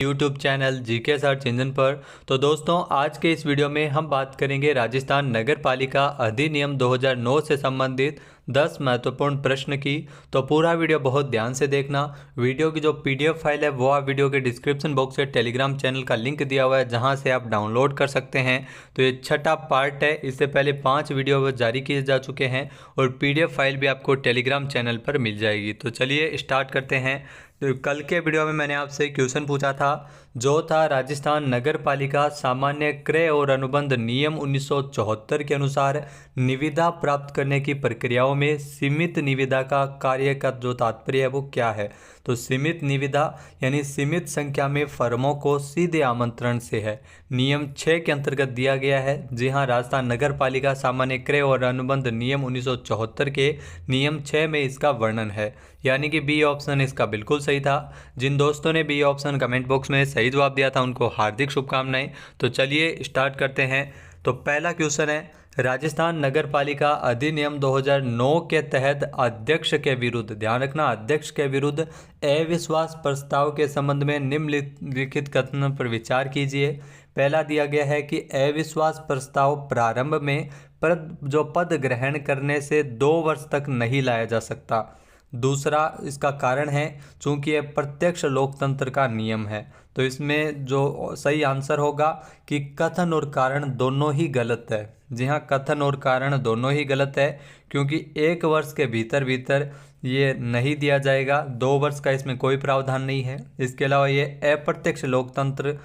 YouTube channel GK search engine पर। तो दोस्तों, आज के इस वीडियो में हम बात करेंगे राजस्थान नगर पालिका अधिनियम 2009 से संबंधित 10 महत्वपूर्ण प्रश्न की। तो पूरा वीडियो बहुत ध्यान से देखना। वीडियो की जो पीडीएफ फाइल है वो आप वीडियो के डिस्क्रिप्शन बॉक्स से टेलीग्राम चैनल का लिंक दिया हुआ है, जहां से आप डाउनलोड कर सकते हैं। तो ये छठा पार्ट है। इससे पहले 5 वीडियो जारी किए जा चुके हैं और पीडीएफ फाइल भी आपको टेलीग्राम चैनल पर मिल जाएगी। तो चलिए स्टार्ट करते हैं। तो कल के वीडियो में मैंने आपसे क्वेश्चन पूछा था, जो था राजस्थान नगर पालिका सामान्य क्रय और अनुबंध नियम 1974 के अनुसार निविदा प्राप्त करने की प्रक्रियाओं में सीमित निविदा का कार्य का जो तात्पर्य है वो क्या है। तो सीमित निविदा यानी सीमित संख्या में फर्मों को सीधे आमंत्रण से है, नियम 6 के अंतर्गत दिया गया है। जी हाँ, राजस्थान नगर पालिका सामान्य क्रय और अनुबंध नियम 1974 के नियम 6 में इसका वर्णन है, यानी कि बी ऑप्शन इसका बिल्कुल सही था। जिन दोस्तों ने बी ऑप्शन कमेंट बॉक्स में सही जवाब दिया था उनको हार्दिक शुभकामनाएं। तो चलिए स्टार्ट करते हैं। तो पहला क्वेश्चन है, राजस्थान नगर पालिका अधिनियम 2009 के तहत अध्यक्ष के विरुद्ध, ध्यान रखना, अध्यक्ष के विरुद्ध अविश्वास प्रस्ताव के संबंध में निम्नलिखित कथन पर विचार कीजिए। पहला दिया गया है कि अविश्वास प्रस्ताव प्रारंभ में पद ग्रहण करने से 2 वर्ष तक नहीं लाया जा सकता। दूसरा इसका कारण है चूंकि यह प्रत्यक्ष लोकतंत्र का नियम है। तो इसमें जो सही आंसर होगा कि कथन और कारण दोनों ही गलत है। जी हाँ, कथन और कारण दोनों ही गलत है, क्योंकि 1 वर्ष के भीतर भीतर ये नहीं दिया जाएगा। 2 वर्ष का इसमें कोई प्रावधान नहीं है। इसके अलावा ये अप्रत्यक्ष लोकतंत्र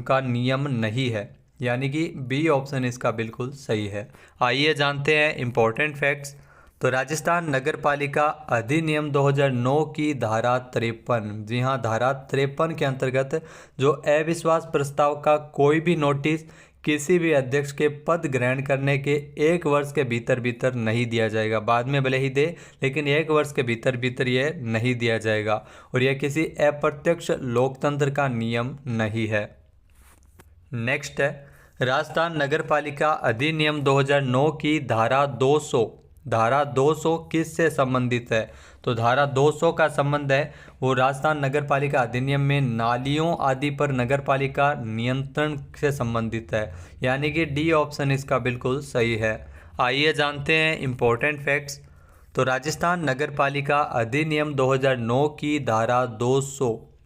का नियम नहीं है, यानी कि बी ऑप्शन इसका बिल्कुल सही है। आइए जानते हैं इम्पोर्टेंट फैक्ट्स। तो राजस्थान नगर पालिका अधिनियम 2009 की धारा 53, जी हाँ, धारा 53 के अंतर्गत जो अविश्वास प्रस्ताव का कोई भी नोटिस किसी भी अध्यक्ष के पद ग्रहण करने के 1 वर्ष के भीतर भीतर नहीं दिया जाएगा। बाद में भले ही दे, लेकिन 1 वर्ष के भीतर भीतर यह नहीं दिया जाएगा और यह किसी अप्रत्यक्ष लोकतंत्र का नियम नहीं है। नेक्स्ट है, राजस्थान नगर पालिका अधिनियम 2009 की धारा 200 किससे संबंधित है। तो धारा 200 का संबंध है वो राजस्थान नगर पालिका अधिनियम में नालियों आदि पर नगर पालिका नियंत्रण से संबंधित है, यानी कि डी ऑप्शन इसका बिल्कुल सही है। आइए जानते हैं इम्पोर्टेंट फैक्ट्स। तो राजस्थान नगर पालिका अधिनियम 2009 की धारा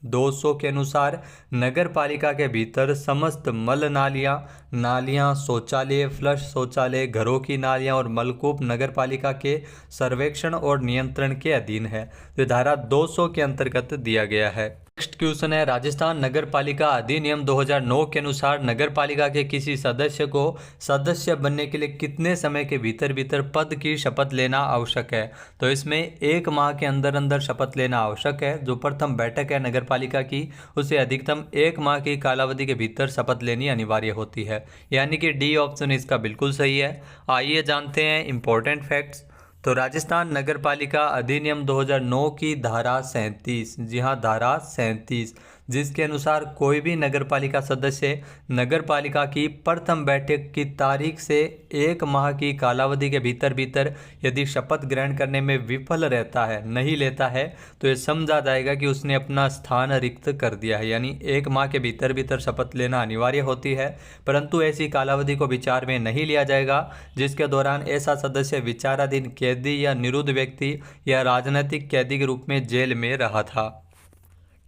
200 के अनुसार नगर पालिका के भीतर समस्त मल नालियां, शौचालय, फ्लश शौचालय, घरों की नालियां और मलकूप नगर पालिका के सर्वेक्षण और नियंत्रण के अधीन है। तो धारा 200 के अंतर्गत दिया गया है। नेक्स्ट क्वेश्चन है, राजस्थान नगर पालिका अधिनियम 2009 के अनुसार नगर पालिका के किसी सदस्य को सदस्य बनने के लिए कितने समय के भीतर भीतर पद की शपथ लेना आवश्यक है। तो इसमें 1 माह के अंदर अंदर शपथ लेना आवश्यक है। जो प्रथम बैठक है नगर पालिका की, उसे अधिकतम 1 माह की कालावधि के भीतर शपथ लेनी अनिवार्य होती है, यानी कि डी ऑप्शन इसका बिल्कुल सही है। आइए जानते हैं इम्पोर्टेंट फैक्ट्स। तो राजस्थान नगर पालिका अधिनियम 2009 की धारा 37, जी हाँ, धारा 37, जिसके अनुसार कोई भी नगर पालिका सदस्य नगर पालिका की प्रथम बैठक की तारीख से 1 माह की कालावधि के भीतर भीतर यदि शपथ ग्रहण करने में विफल रहता है, नहीं लेता है, तो ये समझा जाएगा कि उसने अपना स्थान रिक्त कर दिया है, यानी 1 माह के भीतर भीतर शपथ लेना अनिवार्य होती है। परंतु ऐसी कालावधि को विचार में नहीं लिया जाएगा जिसके दौरान ऐसा सदस्य विचाराधीन कैदी या निरुद्ध व्यक्ति या राजनीतिक कैदी के रूप में जेल में रहा था।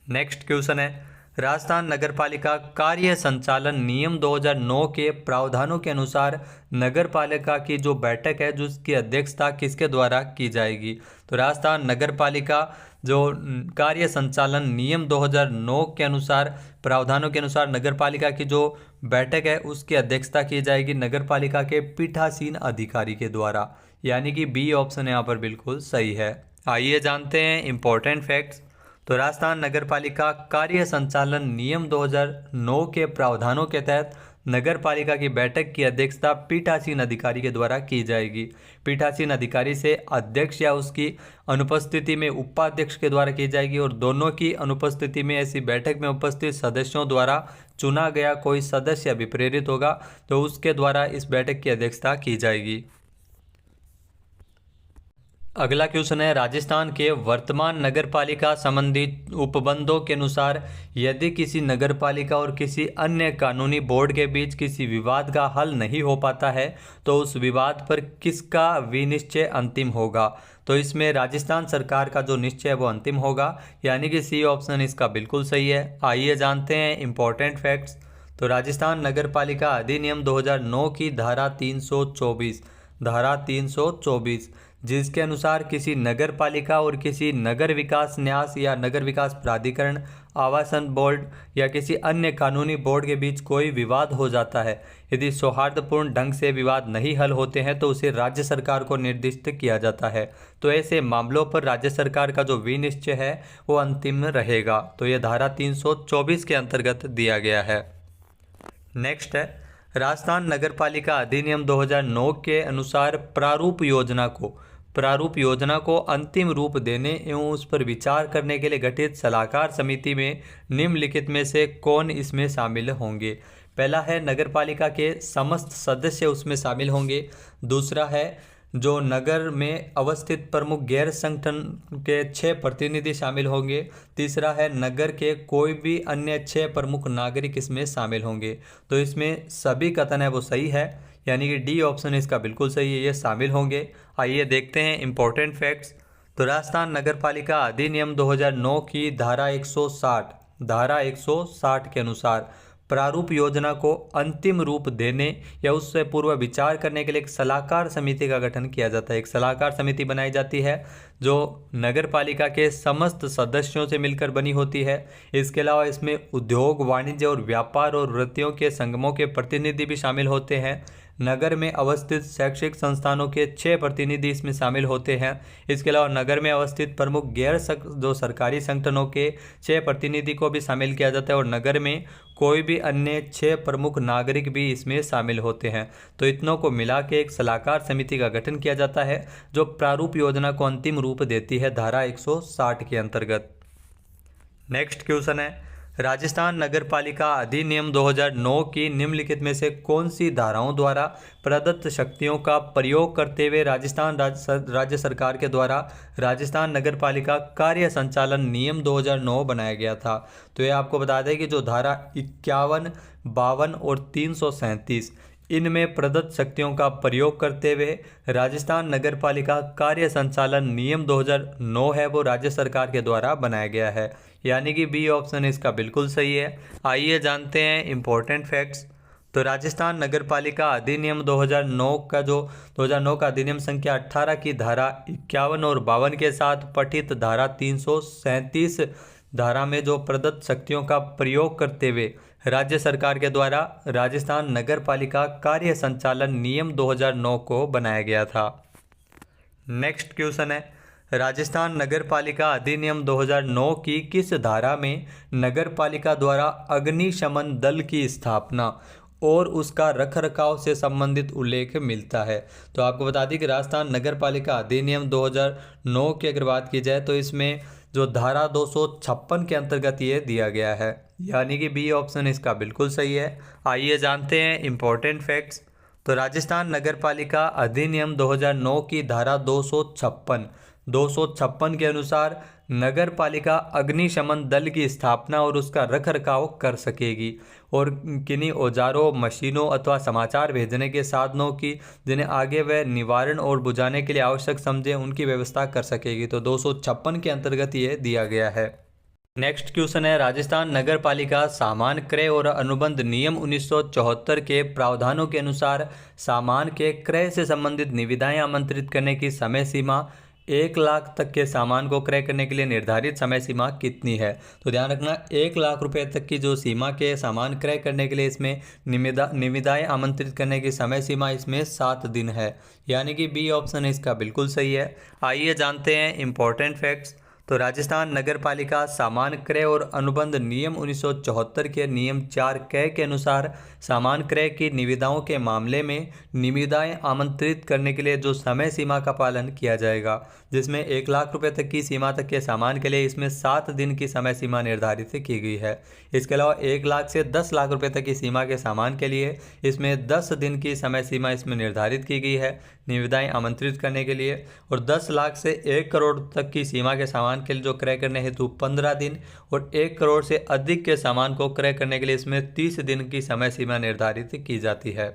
नेक्स्ट क्वेश्चन है, राजस्थान नगर पालिका कार्य संचालन नियम 2009 के प्रावधानों के अनुसार नगर पालिका की जो बैठक है, जो उसकी अध्यक्षता किसके द्वारा की जाएगी। तो राजस्थान नगर पालिका जो कार्य संचालन नियम 2009 के अनुसार प्रावधानों के अनुसार नगर पालिका की जो बैठक है उसकी अध्यक्षता की जाएगी नगर पालिका के पीठासीन अधिकारी के द्वारा, यानी कि बी ऑप्शन यहाँ पर बिल्कुल सही है। आइए जानते हैं इम्पोर्टेंट फैक्ट्स। तो राजस्थान नगर पालिका कार्य संचालन नियम 2009 के प्रावधानों के तहत नगर पालिका की बैठक की अध्यक्षता पीठासीन अधिकारी के द्वारा की जाएगी। पीठासीन अधिकारी से अध्यक्ष या उसकी अनुपस्थिति में उपाध्यक्ष के द्वारा की जाएगी और दोनों की अनुपस्थिति में ऐसी बैठक में उपस्थित सदस्यों द्वारा चुना गया कोई सदस्य भी प्रेरित होगा तो उसके द्वारा इस बैठक की अध्यक्षता की जाएगी। अगला क्वेश्चन है, राजस्थान के वर्तमान नगर पालिका संबंधित उपबंधों के अनुसार यदि किसी नगर पालिका और किसी अन्य कानूनी बोर्ड के बीच किसी विवाद का हल नहीं हो पाता है तो उस विवाद पर किसका विनिश्चय अंतिम होगा। तो इसमें राजस्थान सरकार का जो निश्चय है वो अंतिम होगा, यानी कि सी ऑप्शन इसका बिल्कुल सही है। आइए जानते हैं इंपॉर्टेंट फैक्ट्स। तो राजस्थान नगर पालिका अधिनियम 2009 की धारा 324 जिसके अनुसार किसी नगर पालिका और किसी नगर विकास न्यास या नगर विकास प्राधिकरण, आवासन बोर्ड या किसी अन्य कानूनी बोर्ड के बीच कोई विवाद हो जाता है, यदि सौहार्दपूर्ण ढंग से विवाद नहीं हल होते हैं तो उसे राज्य सरकार को निर्दिष्ट किया जाता है। तो ऐसे मामलों पर राज्य सरकार का जो विनिश्चय है वो अंतिम रहेगा। तो ये धारा 324 के अंतर्गत दिया गया है। नेक्स्ट है, राजस्थान नगर पालिका अधिनियम 2009 के अनुसार प्रारूप योजना को अंतिम रूप देने एवं उस पर विचार करने के लिए गठित सलाहकार समिति में निम्नलिखित में से कौन इसमें शामिल होंगे। पहला है, नगर पालिका के समस्त सदस्य उसमें शामिल होंगे। दूसरा है, जो नगर में अवस्थित प्रमुख गैर संगठन के 6 प्रतिनिधि शामिल होंगे। तीसरा है, नगर के कोई भी अन्य 6 प्रमुख नागरिक इसमें शामिल होंगे। तो इसमें सभी कथन है वो सही है, यानी कि डी ऑप्शन इसका बिल्कुल सही है, ये शामिल होंगे। आइए देखते हैं इंपॉर्टेंट फैक्ट्स। तो राजस्थान नगर पालिका अधिनियम 2009 की धारा 160 के अनुसार प्रारूप योजना को अंतिम रूप देने या उससे पूर्व विचार करने के लिए एक सलाहकार समिति का गठन किया जाता है। एक सलाहकार समिति बनाई जाती है जो नगर पालिका के समस्त सदस्यों से मिलकर बनी होती है। इसके अलावा इसमें उद्योग, वाणिज्य और व्यापार और वृत्तियों के संगमों के प्रतिनिधि भी शामिल होते हैं। नगर में अवस्थित शैक्षिक संस्थानों के 6 प्रतिनिधि इसमें शामिल होते हैं। इसके अलावा नगर में अवस्थित प्रमुख जो सरकारी संगठनों के 6 प्रतिनिधि को भी शामिल किया जाता है और नगर में कोई भी अन्य 6 प्रमुख नागरिक भी इसमें शामिल होते हैं। तो इतनों को मिला के एक सलाहकार समिति का गठन किया जाता है जो प्रारूप योजना को अंतिम रूप देती है धारा 160 के अंतर्गत। नेक्स्ट क्वेश्चन है, राजस्थान नगर पालिका अधिनियम 2009 की निम्नलिखित में से कौन सी धाराओं द्वारा प्रदत्त शक्तियों का प्रयोग करते हुए राजस्थान राज्य सरकार के द्वारा राजस्थान नगर पालिका कार्य संचालन नियम 2009 बनाया गया था। तो ये आपको बता दें कि जो धारा 51, 52 और 337 इनमें प्रदत्त शक्तियों का प्रयोग करते हुए राजस्थान नगर पालिका कार्य संचालन नियम 2009 है वो राज्य सरकार के द्वारा बनाया गया है, यानी कि बी ऑप्शन इसका बिल्कुल सही है। आइए जानते हैं इंपॉर्टेंट फैक्ट्स। तो राजस्थान नगर पालिका अधिनियम 2009 का अधिनियम संख्या 18 की धारा 51 और 52 के साथ पठित धारा 337 धारा में जो प्रदत्त शक्तियों का प्रयोग करते हुए राज्य सरकार के द्वारा राजस्थान नगर पालिका कार्य संचालन नियम 2009 को बनाया गया था। नेक्स्ट क्वेश्चन है, राजस्थान नगर पालिका अधिनियम 2009 की किस धारा में नगर पालिका द्वारा अग्निशमन दल की स्थापना और उसका रखरखाव से संबंधित उल्लेख मिलता है। तो आपको बता दें कि राजस्थान नगर पालिका अधिनियम 2009 की अगर बात की जाए तो इसमें जो धारा 256 के अंतर्गत ये दिया गया है, यानी कि बी ऑप्शन इसका बिल्कुल सही है। आइए जानते हैं इंपॉर्टेंट फैक्ट्स। तो राजस्थान नगर पालिका अधिनियम 2009 की धारा 256 के अनुसार नगर पालिका अग्निशमन दल की स्थापना और उसका रखरखाव कर सकेगी और किन्हीं औजारों, मशीनों अथवा समाचार भेजने के साधनों की जिन्हें आगे वह निवारण और बुझाने के लिए आवश्यक समझे उनकी व्यवस्था कर सकेगी। तो 256 के अंतर्गत ये दिया गया है। नेक्स्ट क्वेश्चन है, राजस्थान नगर पालिका सामान क्रय और अनुबंध नियम 1974 के प्रावधानों के अनुसार सामान के क्रय से संबंधित निविदाएं आमंत्रित करने की समय सीमा 1 लाख तक के सामान को क्रय करने के लिए निर्धारित समय सीमा कितनी है। तो ध्यान रखना, 1 लाख रुपए तक की जो सीमा के सामान क्रय करने के लिए इसमें निविदाएं आमंत्रित करने की समय सीमा इसमें 7 दिन है, यानी कि बी ऑप्शन इसका बिल्कुल सही है। आइए जानते हैं इंपॉर्टेंट फैक्ट्स। तो राजस्थान नगर पालिका सामान क्रय और अनुबंध नियम 1974 के नियम 4 क के अनुसार सामान क्रय की निविदाओं के मामले में निविदाएं आमंत्रित करने के लिए जो समय सीमा का पालन किया जाएगा, जिसमें 1 लाख रुपए तक की सीमा तक के सामान के लिए इसमें 7 दिन की समय सीमा निर्धारित की गई है। इसके अलावा 1 लाख से 10 लाख रुपए तक की सीमा के सामान के लिए इसमें 10 दिन की समय सीमा इसमें निर्धारित की गई है निविदाएं आमंत्रित करने के लिए। और 10 लाख से 1 करोड़ तक की सीमा के सामान के लिए जो क्रय करने हेतु 15 दिन और 1 करोड़ से अधिक के सामान को क्रय करने के लिए इसमें 30 दिन की समय सीमा निर्धारित की जाती है।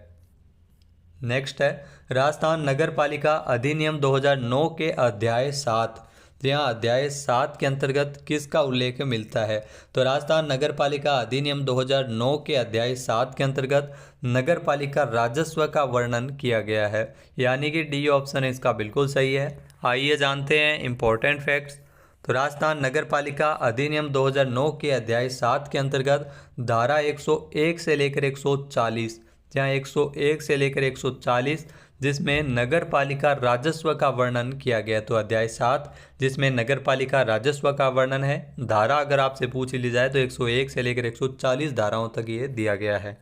नेक्स्ट है राजस्थान नगर पालिका अधिनियम 2009 के अध्याय 7। यहाँ अध्याय 7 के अंतर्गत किसका उल्लेख मिलता है? तो राजस्थान नगर पालिका अधिनियम 2009 के अध्याय 7 के अंतर्गत नगर पालिका राजस्व का वर्णन किया गया है, यानी कि डी ऑप्शन इसका बिल्कुल सही है। आइए जानते हैं इम्पोर्टेंट फैक्ट्स। तो राजस्थान नगर पालिका अधिनियम 2009 के अध्याय 7 के अंतर्गत धारा 101 से लेकर 140, जहाँ 101 से लेकर 140 जिसमें नगर पालिका राजस्व का वर्णन किया गया। तो अध्याय 7 जिसमें नगर पालिका राजस्व का वर्णन है, धारा अगर आपसे पूछ ली जाए तो 101 से लेकर 140 धाराओं तक ये दिया गया है।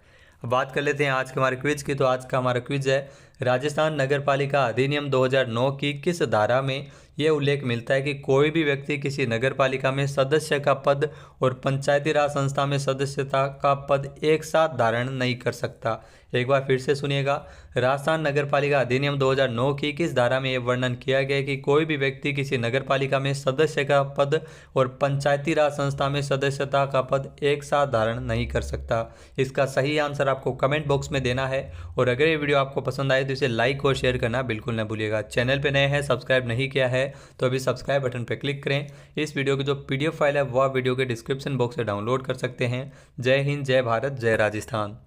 अब बात कर लेते हैं आज के हमारे क्विज की। तो आज का हमारा क्विज है राजस्थान नगर पालिका अधिनियम 2009 की किस धारा में यह उल्लेख मिलता है कि कोई भी व्यक्ति किसी नगर पालिका में सदस्य का पद और पंचायती राज संस्था में सदस्यता का पद एक साथ धारण नहीं कर सकता। एक बार फिर से सुनिएगा, राजस्थान नगर पालिका अधिनियम 2009 की किस धारा में यह वर्णन किया गया कि कोई भी व्यक्ति किसी नगर पालिका में सदस्य का पद और पंचायती राज संस्था में सदस्यता का पद एक साथ धारण नहीं कर सकता। इसका सही आंसर आपको कमेंट बॉक्स में देना है। और अगर ये वीडियो आपको पसंद आए तो इसे लाइक और शेयर करना बिल्कुल न भूलिएगा। चैनल पे नए हैं, सब्सक्राइब नहीं किया है तो अभी सब्सक्राइब बटन पर क्लिक करें। इस वीडियो की जो PDF फाइल है वह वीडियो के डिस्क्रिप्शन बॉक्स से डाउनलोड कर सकते हैं। जय हिंद, जय भारत, जय राजस्थान।